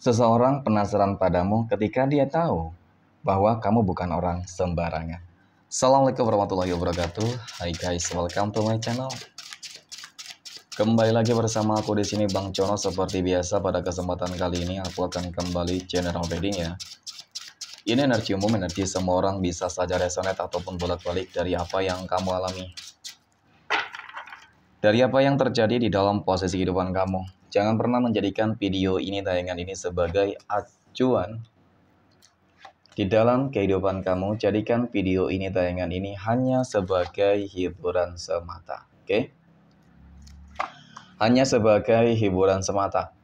Seseorang penasaran padamu ketika dia tahu bahwa kamu bukan orang sembarangan. Assalamualaikum warahmatullahi wabarakatuh. Hai guys, welcome to my channel. Kembali lagi bersama aku di sini Bang Cono. Seperti biasa pada kesempatan kali ini aku akan kembali general reading ya. Ini energi umum, energi semua orang, bisa saja resonate ataupun bolak-balik dari apa yang kamu alami, dari apa yang terjadi di dalam posisi kehidupan kamu. Jangan pernah menjadikan video ini, tayangan ini sebagai acuan di dalam kehidupan kamu. Jadikan video ini, tayangan ini hanya sebagai hiburan semata. Oke? Hanya sebagai hiburan semata.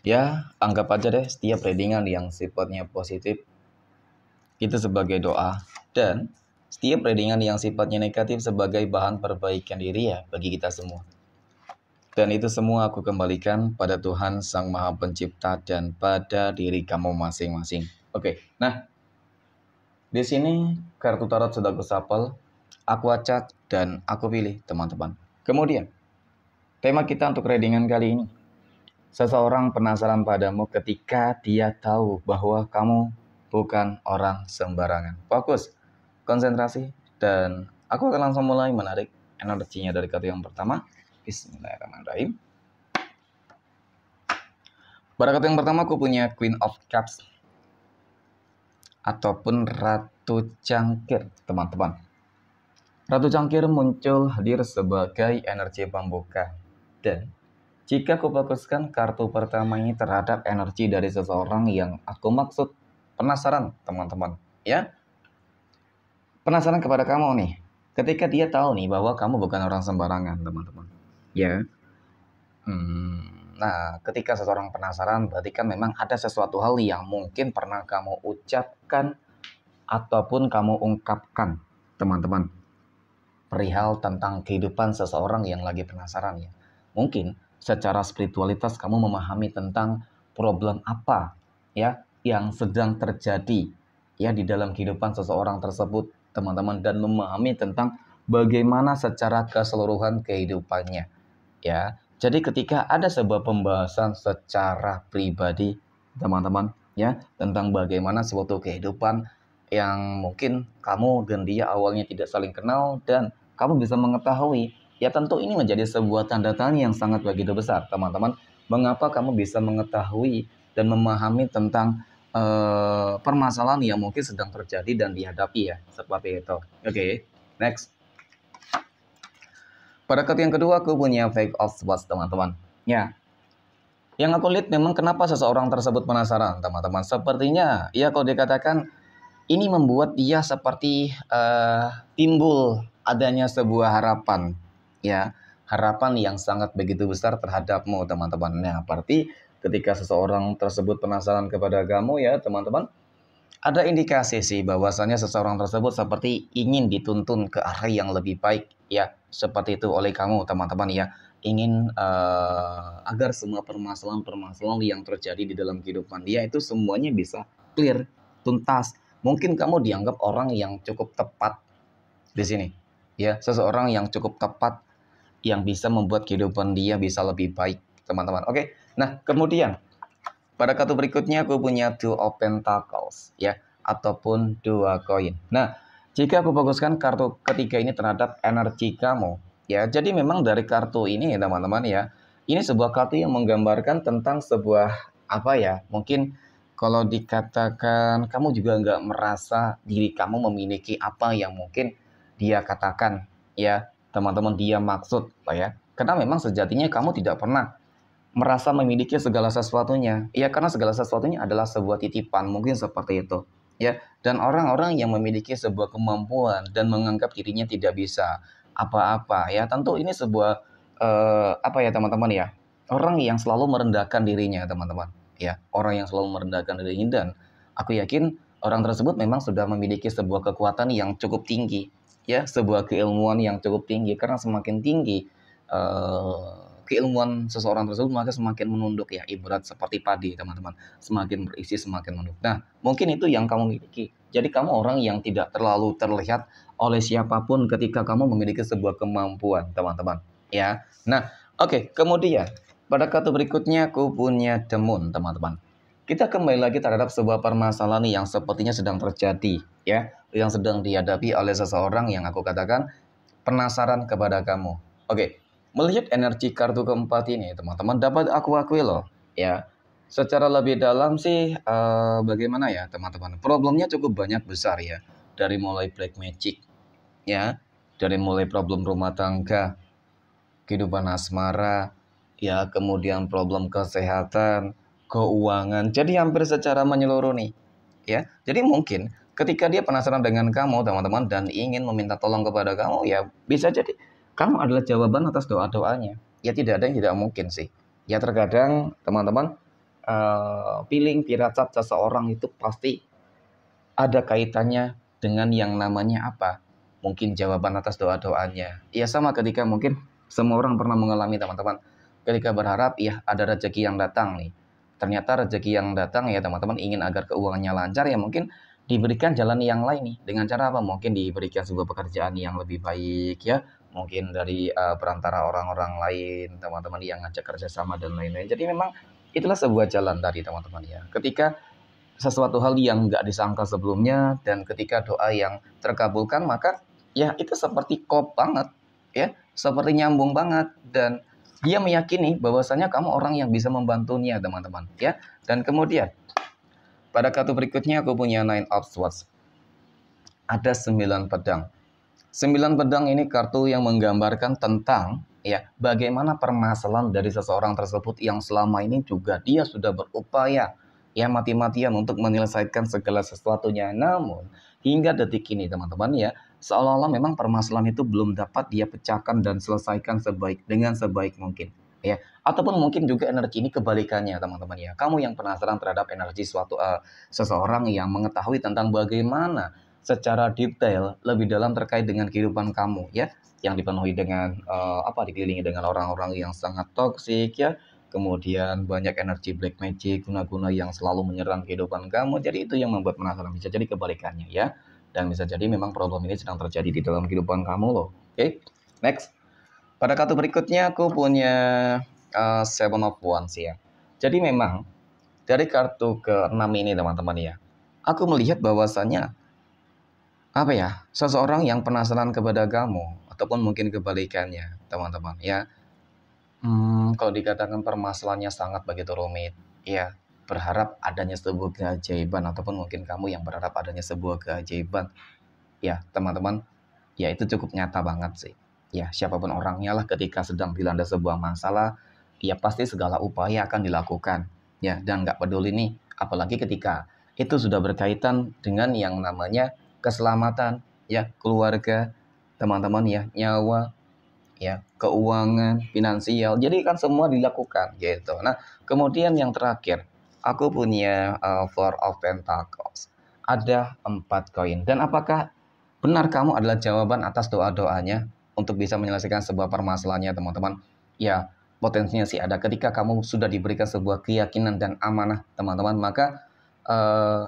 Ya, anggap aja deh setiap readingan yang sifatnya positif itu sebagai doa, dan setiap readingan yang sifatnya negatif sebagai bahan perbaikan diri ya bagi kita semua. Dan itu semua aku kembalikan pada Tuhan Sang Maha Pencipta dan pada diri kamu masing-masing. Oke, nah di sini kartu tarot sudah aku shuffle, aku acak dan aku pilih teman-teman. Kemudian tema kita untuk readingan kali ini, seseorang penasaran padamu ketika dia tahu bahwa kamu bukan orang sembarangan. Fokus, konsentrasi, dan aku akan langsung mulai menarik energinya dari kartu yang pertama. Bismillahirrahmanirrahim. Pada kartu yang pertama aku punya Queen of Cups ataupun Ratu Cangkir, teman-teman. Ratu Cangkir muncul hadir sebagai energi pembuka. Dan jika aku fokuskan kartu pertama ini terhadap energi dari seseorang yang aku maksud, penasaran teman-teman, ya. Penasaran kepada kamu nih, ketika dia tahu nih bahwa kamu bukan orang sembarangan, teman-teman. Ya. Nah, ketika seseorang penasaran, berarti kan memang ada sesuatu hal yang mungkin pernah kamu ucapkan ataupun kamu ungkapkan, teman-teman. Perihal tentang kehidupan seseorang yang lagi penasaran ya. Mungkin secara spiritualitas kamu memahami tentang problem apa ya yang sedang terjadi ya di dalam kehidupan seseorang tersebut, teman-teman, dan memahami tentang bagaimana secara keseluruhan kehidupannya ya. Jadi ketika ada sebuah pembahasan secara pribadi, teman-teman, ya, tentang bagaimana suatu kehidupan yang mungkin kamu dan dia awalnya tidak saling kenal dan kamu bisa mengetahui, ya tentu ini menjadi sebuah tanda tanya yang sangat begitu besar, teman-teman. Mengapa kamu bisa mengetahui dan memahami tentang permasalahan yang mungkin sedang terjadi dan dihadapi ya, seperti itu. Oke, next. Pada kartu yang kedua aku punya Five of Swords, teman-teman. Ya, yang aku lihat memang kenapa seseorang tersebut penasaran, teman-teman. Sepertinya ya kalau dikatakan ini membuat dia seperti timbul adanya sebuah harapan, ya, harapan yang sangat begitu besar terhadapmu, teman-teman. Nah, berarti ketika seseorang tersebut penasaran kepada kamu ya, teman-teman, ada indikasi sih bahwasannya seseorang tersebut seperti ingin dituntun ke arah yang lebih baik, ya, seperti itu oleh kamu, teman-teman ya. Ingin agar semua permasalahan-permasalahan yang terjadi di dalam kehidupan dia itu semuanya bisa clear, tuntas. Mungkin kamu dianggap orang yang cukup tepat di sini, ya, seseorang yang cukup tepat yang bisa membuat kehidupan dia bisa lebih baik, teman-teman. Oke, nah kemudian pada kartu berikutnya aku punya Two of Pentacles, ya, ataupun dua koin. Nah, jika aku fokuskan kartu ketiga ini terhadap energi kamu, ya, jadi memang dari kartu ini, teman-teman ya, ini sebuah kartu yang menggambarkan tentang sebuah apa ya, mungkin kalau dikatakan kamu juga nggak merasa diri kamu memiliki apa yang mungkin dia katakan, ya, teman-teman, dia maksud, lah ya. Karena memang sejatinya kamu tidak pernah merasa memiliki segala sesuatunya, ya, karena segala sesuatunya adalah sebuah titipan, mungkin seperti itu, ya. Dan orang-orang yang memiliki sebuah kemampuan dan menganggap dirinya tidak bisa apa-apa, ya, tentu ini sebuah apa ya, teman-teman ya, orang yang selalu merendahkan dirinya, teman-teman. Ya, orang yang selalu merendahkan dirinya, dan aku yakin orang tersebut memang sudah memiliki sebuah kekuatan yang cukup tinggi, ya, sebuah keilmuan yang cukup tinggi. Karena semakin tinggi keilmuan seseorang tersebut, maka semakin menunduk ya, ibarat seperti padi, teman-teman. Semakin berisi, semakin menunduk. Nah, mungkin itu yang kamu miliki. Jadi kamu orang yang tidak terlalu terlihat oleh siapapun ketika kamu memiliki sebuah kemampuan, teman-teman. Ya, nah, oke, kemudian pada kartu berikutnya aku punya The Moon, teman-teman. kita kembali lagi terhadap sebuah permasalahan yang sepertinya sedang terjadi, ya, yang sedang dihadapi oleh seseorang yang aku katakan penasaran kepada kamu. Oke, melihat energi kartu keempat ini, teman-teman, dapat aku akui loh, ya. Secara lebih dalam sih, bagaimana ya, teman-teman? Problemnya cukup banyak besar ya, dari mulai black magic, ya, dari mulai problem rumah tangga, kehidupan asmara, ya, kemudian problem kesehatan, keuangan. Jadi hampir secara menyeluruh nih, ya. Jadi mungkin ketika dia penasaran dengan kamu, teman-teman, dan ingin meminta tolong kepada kamu, ya bisa jadi kamu adalah jawaban atas doa-doanya. Ya tidak ada yang tidak mungkin sih. Ya terkadang teman-teman, feeling firasat seseorang itu pasti ada kaitannya dengan yang namanya apa? Mungkin jawaban atas doa-doanya. Ya sama ketika mungkin semua orang pernah mengalami, teman-teman. Ketika berharap ya ada rezeki yang datang nih. Ternyata rezeki yang datang ya teman-teman ingin agar keuangannya lancar ya mungkin diberikan jalan yang lain nih. Dengan cara apa? Mungkin diberikan sebuah pekerjaan yang lebih baik ya. Mungkin dari perantara orang-orang lain, teman-teman yang ngajak kerjasama dan lain-lain. Jadi memang itulah sebuah jalan tadi teman-teman ya. Ketika sesuatu hal yang nggak disangka sebelumnya dan ketika doa yang terkabulkan maka ya itu seperti klop banget ya, seperti nyambung banget dan dia meyakini bahwasanya kamu orang yang bisa membantunya teman-teman ya. Dan kemudian pada kartu berikutnya aku punya Nine of Swords, ada 9 pedang. 9 pedang ini kartu yang menggambarkan tentang ya bagaimana permasalahan dari seseorang tersebut yang selama ini juga dia sudah berupaya ya mati-matian untuk menyelesaikan segala sesuatunya. Namun hingga detik ini teman-teman ya seolah-olah memang permasalahan itu belum dapat dia pecahkan dan selesaikan dengan sebaik mungkin. Ya, ataupun mungkin juga energi ini kebalikannya teman-teman ya. Kamu yang penasaran terhadap energi seseorang yang mengetahui tentang bagaimana secara detail lebih dalam terkait dengan kehidupan kamu ya yang dipenuhi dengan dikelilingi dengan orang-orang yang sangat toksik ya, kemudian banyak energi black magic guna-guna yang selalu menyerang kehidupan kamu. Jadi itu yang membuat penasaran, bisa jadi kebalikannya ya, dan bisa jadi memang problem ini sedang terjadi di dalam kehidupan kamu loh. Oke, next. Pada kartu berikutnya aku punya Seven of Wands ya. Jadi memang dari kartu ke-6 ini teman-teman ya, aku melihat bahwasannya apa ya, seseorang yang penasaran kepada kamu ataupun mungkin kebalikannya teman-teman ya. Kalau dikatakan permasalahannya sangat begitu rumit ya, berharap adanya sebuah keajaiban ataupun mungkin kamu yang berharap adanya sebuah keajaiban ya teman-teman, ya itu cukup nyata banget sih ya. Siapapun orangnya lah ketika sedang dilanda sebuah masalah ya pasti segala upaya akan dilakukan ya, dan nggak peduli nih apalagi ketika itu sudah berkaitan dengan yang namanya keselamatan ya, keluarga, teman-teman ya, nyawa ya, keuangan, finansial. Jadi kan semua dilakukan gitu. Nah, kemudian yang terakhir, aku punya Four of Pentacles. Ada 4 koin. Dan apakah benar kamu adalah jawaban atas doa-doanya untuk bisa menyelesaikan sebuah permasalahannya, teman-teman? Ya, potensinya sih ada ketika kamu sudah diberikan sebuah keyakinan dan amanah, teman-teman, maka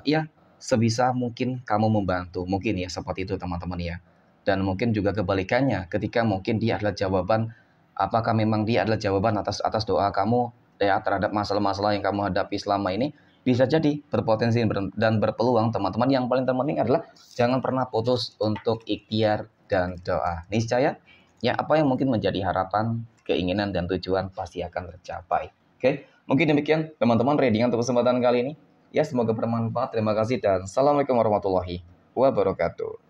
ya sebisa mungkin kamu membantu. Mungkin ya seperti itu, teman-teman ya. Dan mungkin juga kebalikannya, ketika mungkin dia adalah jawaban, apakah memang dia adalah jawaban atas doa kamu ya terhadap masalah-masalah yang kamu hadapi selama ini, bisa jadi berpotensi dan berpeluang, teman-teman. Yang paling terpenting adalah jangan pernah putus untuk ikhtiar dan doa. Niscaya ya apa yang mungkin menjadi harapan, keinginan dan tujuan pasti akan tercapai. Oke, mungkin demikian teman-teman reading untuk kesempatan kali ini. Ya, semoga bermanfaat. Terima kasih dan assalamualaikum warahmatullahi wabarakatuh.